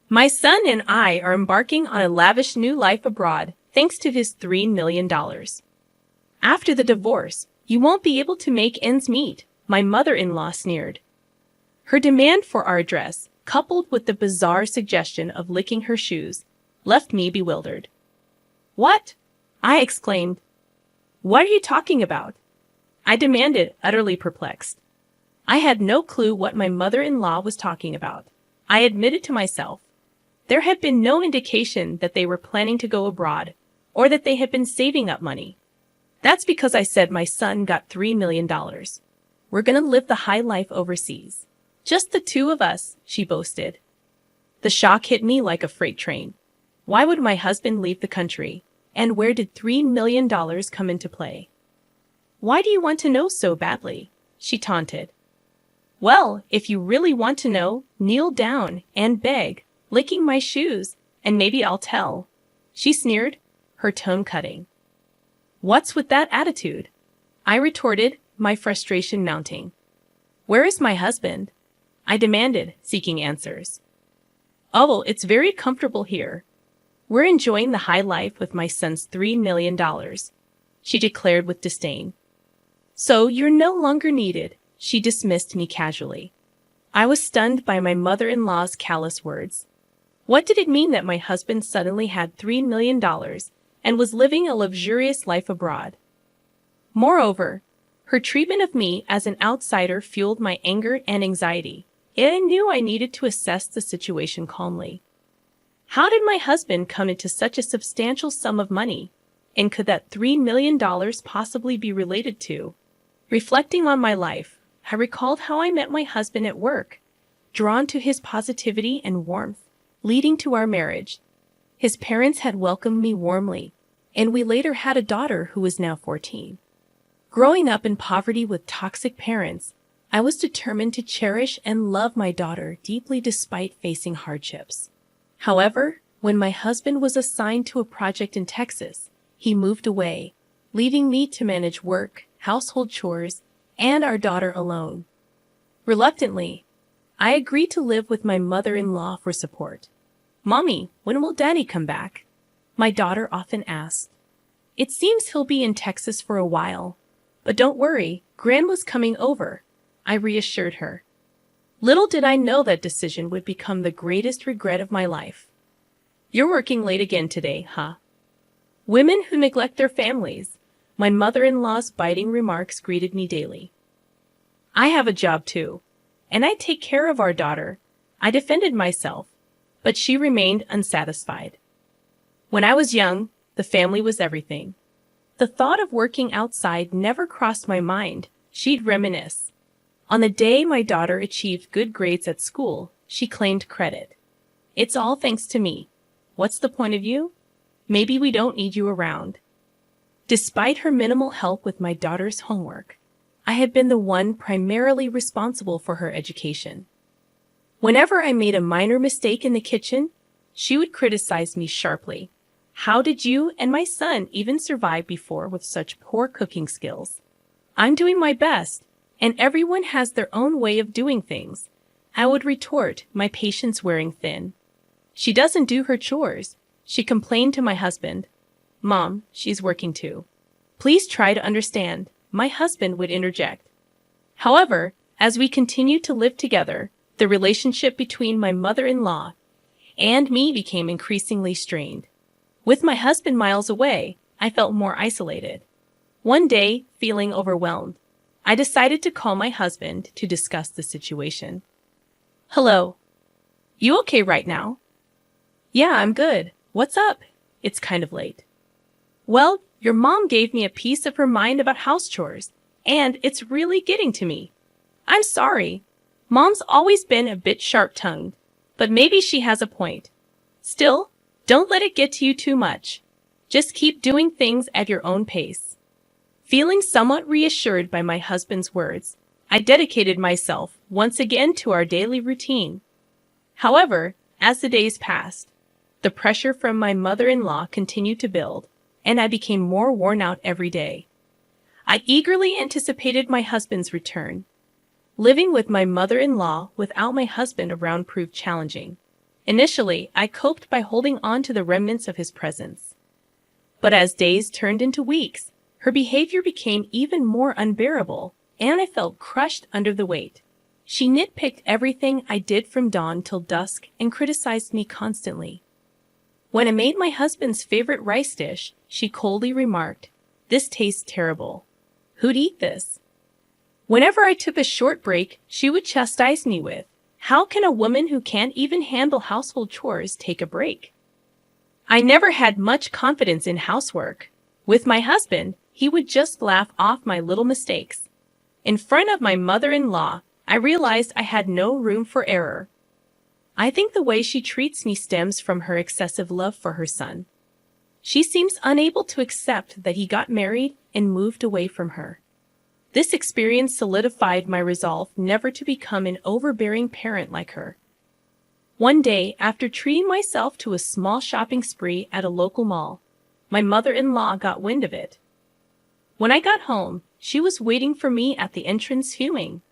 My son and I are embarking on a lavish new life abroad thanks to his $3 million. After the divorce, you won't be able to make ends meet, my mother-in-law sneered. Her demand for our address, coupled with the bizarre suggestion of licking her shoes, left me bewildered. What? I exclaimed. What are you talking about? I demanded, utterly perplexed. I had no clue what my mother-in-law was talking about. I admitted to myself. There had been no indication that they were planning to go abroad, or that they had been saving up money. That's because I said my son got $3 million. We're gonna live the high life overseas. Just the two of us, she boasted. The shock hit me like a freight train. Why would my husband leave the country? And where did $3 million come into play? Why do you want to know so badly? She taunted. Well, if you really want to know, kneel down and beg, licking my shoes, and maybe I'll tell. She sneered, her tone cutting. What's with that attitude? I retorted, my frustration mounting. Where is my husband? I demanded, seeking answers. Oh, it's very comfortable here. We're enjoying the high life with my son's $3 million, she declared with disdain. So you're no longer needed, she dismissed me casually. I was stunned by my mother-in-law's callous words. What did it mean that my husband suddenly had $3 million and was living a luxurious life abroad? Moreover, her treatment of me as an outsider fueled my anger and anxiety, and I knew I needed to assess the situation calmly. How did my husband come into such a substantial sum of money, and could that $3 million possibly be related to? Reflecting on my life, I recalled how I met my husband at work, drawn to his positivity and warmth, leading to our marriage. His parents had welcomed me warmly, and we later had a daughter who was now 14. Growing up in poverty with toxic parents, I was determined to cherish and love my daughter deeply despite facing hardships. However, when my husband was assigned to a project in Texas, he moved away, leaving me to manage work, household chores, and our daughter alone. Reluctantly, I agreed to live with my mother-in-law for support. Mommy, when will Daddy come back? My daughter often asked. It seems he'll be in Texas for a while. But don't worry, Grandma's coming over, I reassured her. Little did I know that decision would become the greatest regret of my life. You're working late again today, huh? Women who neglect their families. My mother-in-law's biting remarks greeted me daily. I have a job too, and I take care of our daughter. I defended myself, but she remained unsatisfied. When I was young, the family was everything. The thought of working outside never crossed my mind, she'd reminisce. On the day my daughter achieved good grades at school, she claimed credit. It's all thanks to me. What's the point of you? Maybe we don't need you around. Despite her minimal help with my daughter's homework, I had been the one primarily responsible for her education. Whenever I made a minor mistake in the kitchen, she would criticize me sharply. How did you and my son even survive before with such poor cooking skills? I'm doing my best, and everyone has their own way of doing things, I would retort, my patience wearing thin. She doesn't do her chores, she complained to my husband. Mom, she's working too. Please try to understand, my husband would interject. However, as we continued to live together, the relationship between my mother-in-law and me became increasingly strained. With my husband miles away, I felt more isolated. One day, feeling overwhelmed, I decided to call my husband to discuss the situation. Hello. You okay right now? Yeah, I'm good. What's up? It's kind of late. Well, your mom gave me a piece of her mind about house chores, and it's really getting to me. I'm sorry. Mom's always been a bit sharp-tongued, but maybe she has a point. Still, don't let it get to you too much. Just keep doing things at your own pace. Feeling somewhat reassured by my husband's words, I dedicated myself once again to our daily routine. However, as the days passed, the pressure from my mother-in-law continued to build, and I became more worn out every day. I eagerly anticipated my husband's return. Living with my mother-in-law without my husband around proved challenging, Initially, I coped by holding on to the remnants of his presence. But as days turned into weeks, her behavior became even more unbearable, and I felt crushed under the weight. She nitpicked everything I did from dawn till dusk and criticized me constantly. When I made my husband's favorite rice dish, she coldly remarked, "This tastes terrible. Who'd eat this?" Whenever I took a short break, she would chastise me with, "How can a woman who can't even handle household chores take a break?" I never had much confidence in housework. With my husband, he would just laugh off my little mistakes. In front of my mother-in-law, I realized I had no room for error. I think the way she treats me stems from her excessive love for her son. She seems unable to accept that he got married and moved away from her. This experience solidified my resolve never to become an overbearing parent like her. One day, after treating myself to a small shopping spree at a local mall, my mother-in-law got wind of it. When I got home, she was waiting for me at the entrance fuming.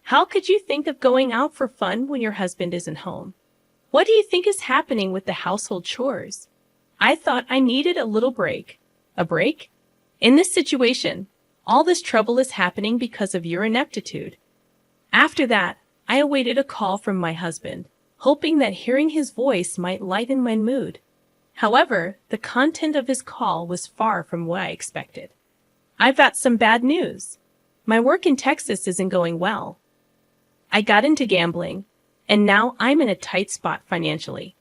"How could you think of going out for fun when your husband isn't home? What do you think is happening with the household chores? I thought I needed a little break." "A break? In this situation, all this trouble is happening because of your ineptitude." After that, I awaited a call from my husband, hoping that hearing his voice might lighten my mood. However, the content of his call was far from what I expected. "I've got some bad news. My work in Texas isn't going well. I got into gambling, and now I'm in a tight spot financially.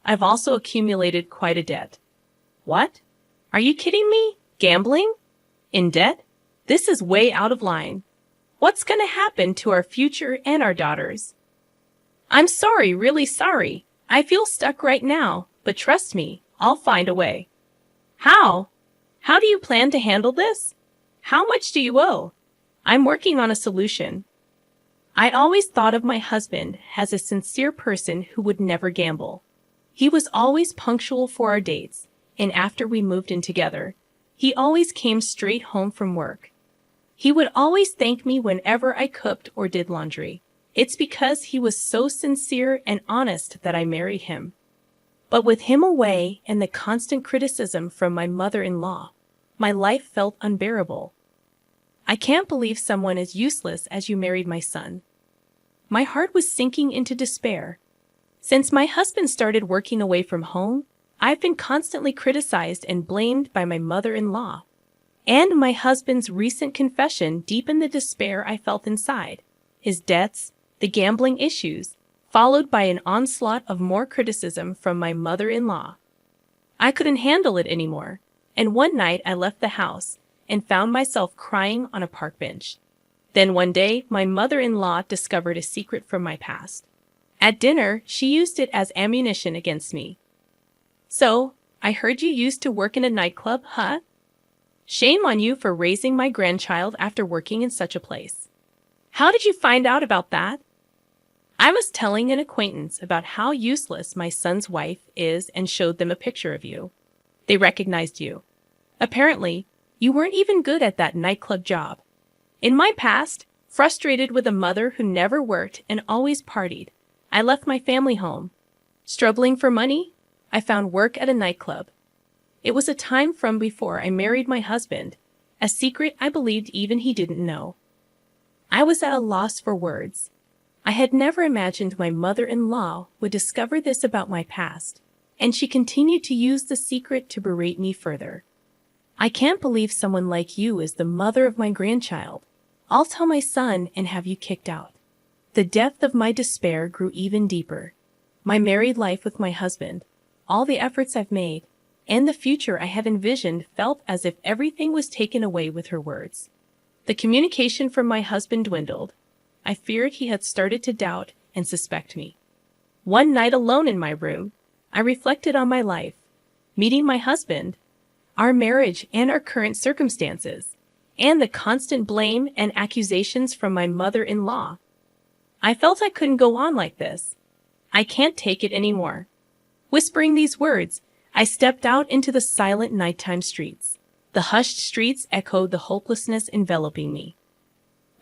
I've also accumulated quite a debt." "What? Are you kidding me? Gambling? In debt? This is way out of line. What's going to happen to our future and our daughters?" "I'm sorry, really sorry. I feel stuck right now, but trust me, I'll find a way." "How? How do you plan to handle this? How much do you owe?" "I'm working on a solution." I always thought of my husband as a sincere person who would never gamble. He was always punctual for our dates, and after we moved in together, he always came straight home from work. He would always thank me whenever I cooked or did laundry. It's because he was so sincere and honest that I married him. But with him away and the constant criticism from my mother-in-law, my life felt unbearable. "I can't believe someone as useless as you married my son." My heart was sinking into despair. Since my husband started working away from home, I've been constantly criticized and blamed by my mother-in-law. And my husband's recent confession deepened the despair I felt inside. His debts, the gambling issues, followed by an onslaught of more criticism from my mother-in-law. I couldn't handle it anymore, and one night I left the house and found myself crying on a park bench. Then one day, my mother-in-law discovered a secret from my past. At dinner, she used it as ammunition against me. "So, I heard you used to work in a nightclub, huh? Shame on you for raising my grandchild after working in such a place. How did you find out about that?" "I was telling an acquaintance about how useless my son's wife is and showed them a picture of you. They recognized you. Apparently, you weren't even good at that nightclub job. In my past, frustrated with a mother who never worked and always partied, I left my family home. Struggling for money, I found work at a nightclub. It was a time from before I married my husband, a secret I believed even he didn't know. I was at a loss for words. I had never imagined my mother-in-law would discover this about my past, and she continued to use the secret to berate me further. "I can't believe someone like you is the mother of my grandchild. I'll tell my son and have you kicked out." The depth of my despair grew even deeper. My married life with my husband, all the efforts I've made, and the future I had envisioned felt as if everything was taken away with her words. The communication from my husband dwindled. I feared he had started to doubt and suspect me. One night alone in my room, I reflected on my life, meeting my husband, our marriage and our current circumstances, and the constant blame and accusations from my mother-in-law. I felt I couldn't go on like this. I can't take it anymore. Whispering these words, I stepped out into the silent nighttime streets. The hushed streets echoed the hopelessness enveloping me.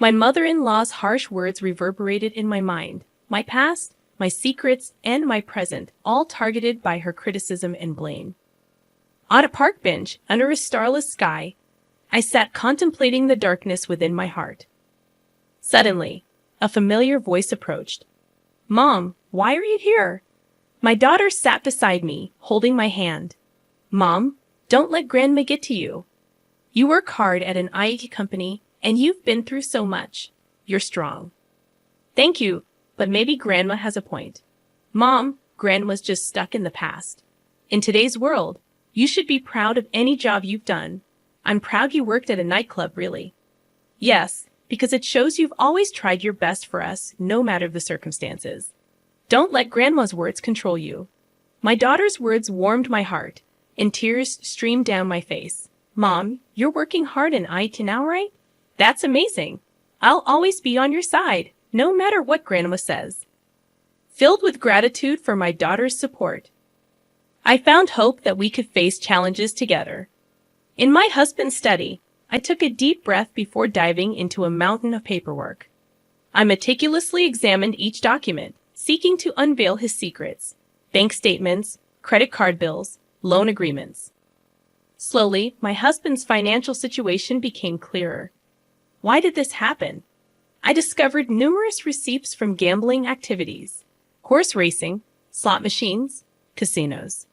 My mother-in-law's harsh words reverberated in my mind. My past, my secrets, and my present, all targeted by her criticism and blame. On a park bench, under a starless sky, I sat contemplating the darkness within my heart. Suddenly, a familiar voice approached. "Mom, why are you here?" My daughter sat beside me, holding my hand. "Mom, don't let Grandma get to you. You work hard at an IT company, and you've been through so much. You're strong." "Thank you, but maybe Grandma has a point." "Mom, Grandma's just stuck in the past. In today's world, you should be proud of any job you've done. I'm proud you worked at a nightclub, really." "Yes, because it shows you've always tried your best for us, no matter the circumstances. Don't let Grandma's words control you." My daughter's words warmed my heart, and tears streamed down my face. "Mom, you're working hard in IT now, right? That's amazing. I'll always be on your side, no matter what Grandma says." Filled with gratitude for my daughter's support, I found hope that we could face challenges together. In my husband's study, I took a deep breath before diving into a mountain of paperwork. I meticulously examined each document, seeking to unveil his secrets: bank statements, credit card bills, loan agreements. Slowly, my husband's financial situation became clearer. Why did this happen? I discovered numerous receipts from gambling activities, horse racing, slot machines, casinos.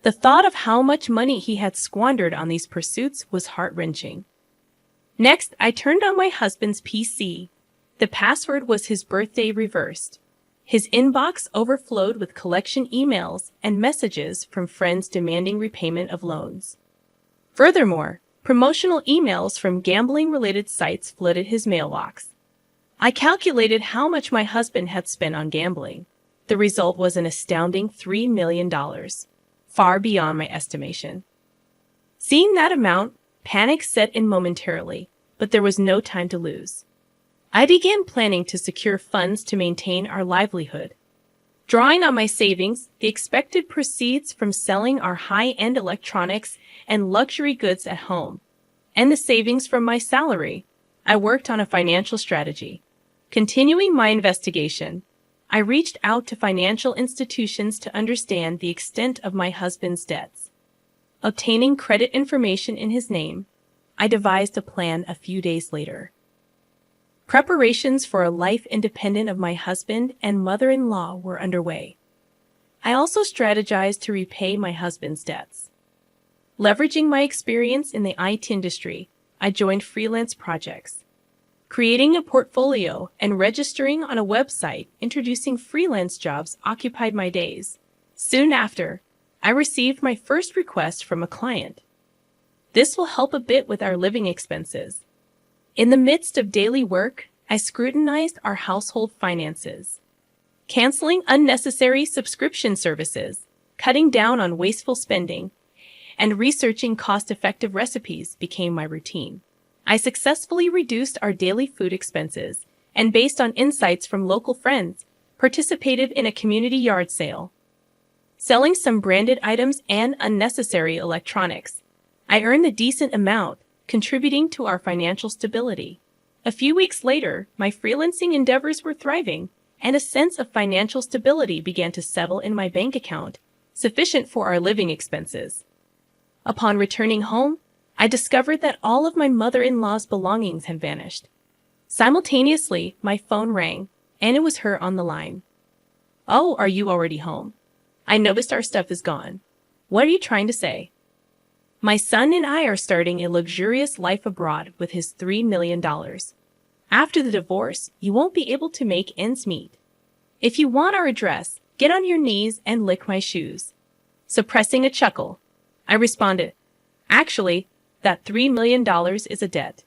The thought of how much money he had squandered on these pursuits was heart-wrenching. Next, I turned on my husband's PC. The password was his birthday reversed. His inbox overflowed with collection emails and messages from friends demanding repayment of loans. Furthermore, promotional emails from gambling-related sites flooded his mailbox. I calculated how much my husband had spent on gambling. The result was an astounding $3 million, far beyond my estimation. Seeing that amount, panic set in momentarily, but there was no time to lose. I began planning to secure funds to maintain our livelihood. Drawing on my savings, the expected proceeds from selling our high-end electronics and luxury goods at home, and the savings from my salary, I worked on a financial strategy. Continuing my investigation, I reached out to financial institutions to understand the extent of my husband's debts. Obtaining credit information in his name, I devised a plan a few days later. Preparations for a life independent of my husband and mother-in-law were underway. I also strategized to repay my husband's debts. Leveraging my experience in the IT industry, I joined freelance projects. Creating a portfolio and registering on a website introducing freelance jobs occupied my days. Soon after, I received my first request from a client. This will help a bit with our living expenses. In the midst of daily work, I scrutinized our household finances. Canceling unnecessary subscription services, cutting down on wasteful spending, and researching cost-effective recipes became my routine. I successfully reduced our daily food expenses and, based on insights from local friends, participated in a community yard sale. Selling some branded items and unnecessary electronics, I earned a decent amount, contributing to our financial stability. A few weeks later, my freelancing endeavors were thriving, and a sense of financial stability began to settle in my bank account, sufficient for our living expenses. Upon returning home, I discovered that all of my mother-in-law's belongings had vanished. Simultaneously, my phone rang, and it was her on the line. "Oh, are you already home? I noticed our stuff is gone. What are you trying to say?" "My son and I are starting a luxurious life abroad with his $3 million. After the divorce, you won't be able to make ends meet. If you want our address, get on your knees and lick my shoes." Suppressing a chuckle, I responded, "Actually, that $3 million is a debt."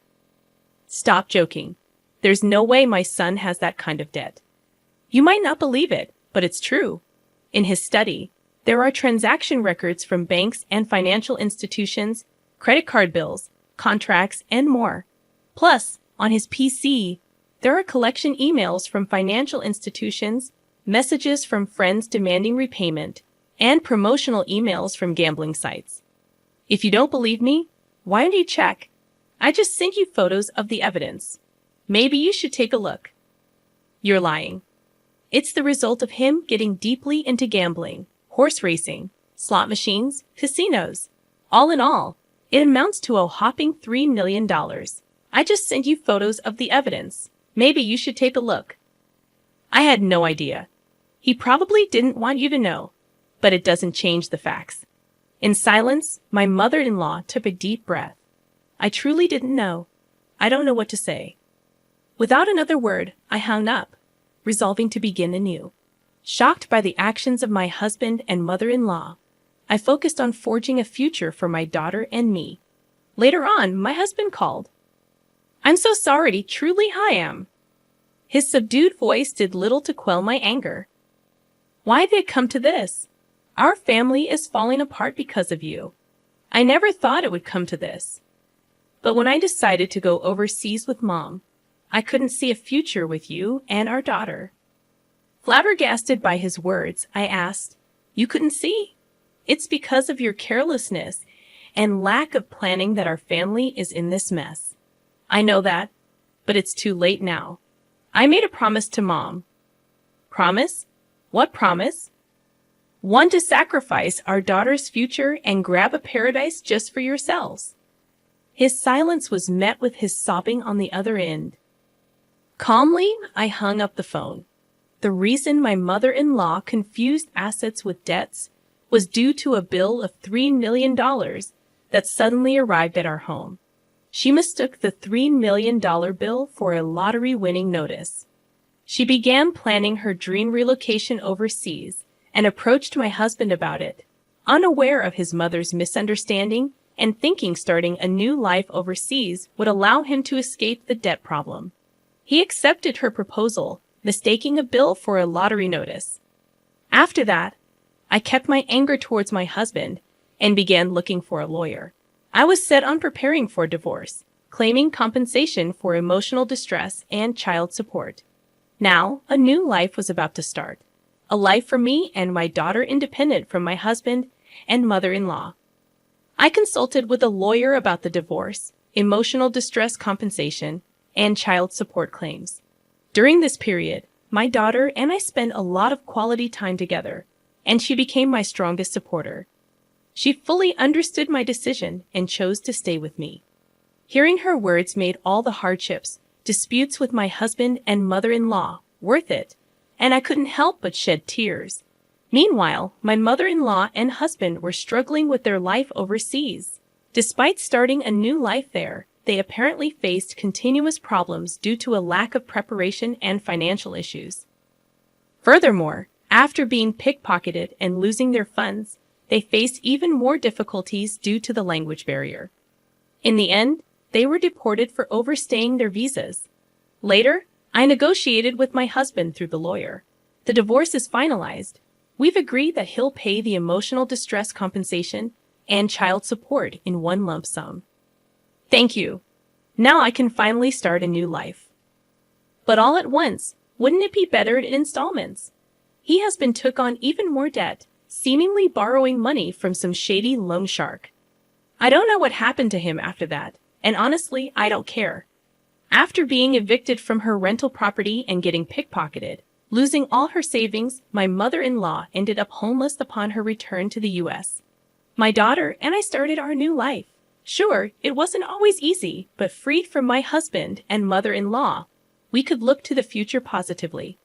"Stop joking. There's no way my son has that kind of debt." You might not believe it, but it's true. In his study, there are transaction records from banks and financial institutions, credit card bills, contracts, and more. Plus, on his PC, there are collection emails from financial institutions, messages from friends demanding repayment, and promotional emails from gambling sites. If you don't believe me, why don't you check? I just sent you photos of the evidence. Maybe you should take a look. You're lying. It's the result of him getting deeply into gambling, horse racing, slot machines, casinos. All in all, it amounts to a whopping $3 million. I just sent you photos of the evidence. Maybe you should take a look. I had no idea. He probably didn't want you to know, but it doesn't change the facts. In silence, my mother-in-law took a deep breath. I truly didn't know. I don't know what to say. Without another word, I hung up, resolving to begin anew. Shocked by the actions of my husband and mother-in-law, I focused on forging a future for my daughter and me. Later on, my husband called. "I'm so sorry, truly I am." His subdued voice did little to quell my anger. "Why did it come to this? Our family is falling apart because of you. I never thought it would come to this. But when I decided to go overseas with Mom, I couldn't see a future with you and our daughter." Flabbergasted by his words, I asked, "You couldn't see? It's because of your carelessness and lack of planning that our family is in this mess. I know that, but it's too late now. I made a promise to Mom." "Promise? What promise?" "One to sacrifice our daughter's future and grab a paradise just for yourselves." His silence was met with his sobbing on the other end. Calmly, I hung up the phone. The reason my mother-in-law confused assets with debts was due to a bill of $3 million that suddenly arrived at our home. She mistook the $3 million bill for a lottery-winning notice. She began planning her dream relocation overseas and approached my husband about it, unaware of his mother's misunderstanding and thinking starting a new life overseas would allow him to escape the debt problem. He accepted her proposal, mistaking a bill for a lottery notice. After that, I kept my anger towards my husband and began looking for a lawyer. I was set on preparing for divorce, claiming compensation for emotional distress and child support. Now, a new life was about to start. A life for me and my daughter independent from my husband and mother-in-law. I consulted with a lawyer about the divorce, emotional distress compensation, and child support claims. During this period, my daughter and I spent a lot of quality time together, and she became my strongest supporter. She fully understood my decision and chose to stay with me. Hearing her words made all the hardships, disputes with my husband and mother-in-law worth it, and I couldn't help but shed tears. Meanwhile, my mother-in-law and husband were struggling with their life overseas. Despite starting a new life there, they apparently faced continuous problems due to a lack of preparation and financial issues. Furthermore, after being pickpocketed and losing their funds, they faced even more difficulties due to the language barrier. In the end, they were deported for overstaying their visas. Later, I negotiated with my husband through the lawyer. The divorce is finalized. We've agreed that he'll pay the emotional distress compensation and child support in one lump sum. Thank you. Now I can finally start a new life. But all at once, wouldn't it be better in installments? He has been took on even more debt, seemingly borrowing money from some shady loan shark. I don't know what happened to him after that, and honestly, I don't care. After being evicted from her rental property and getting pickpocketed, losing all her savings, my mother-in-law ended up homeless upon her return to the U.S. My daughter and I started our new life. Sure, it wasn't always easy, but freed from my husband and mother-in-law, we could look to the future positively.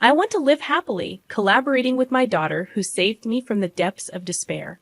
I want to live happily, collaborating with my daughter who saved me from the depths of despair.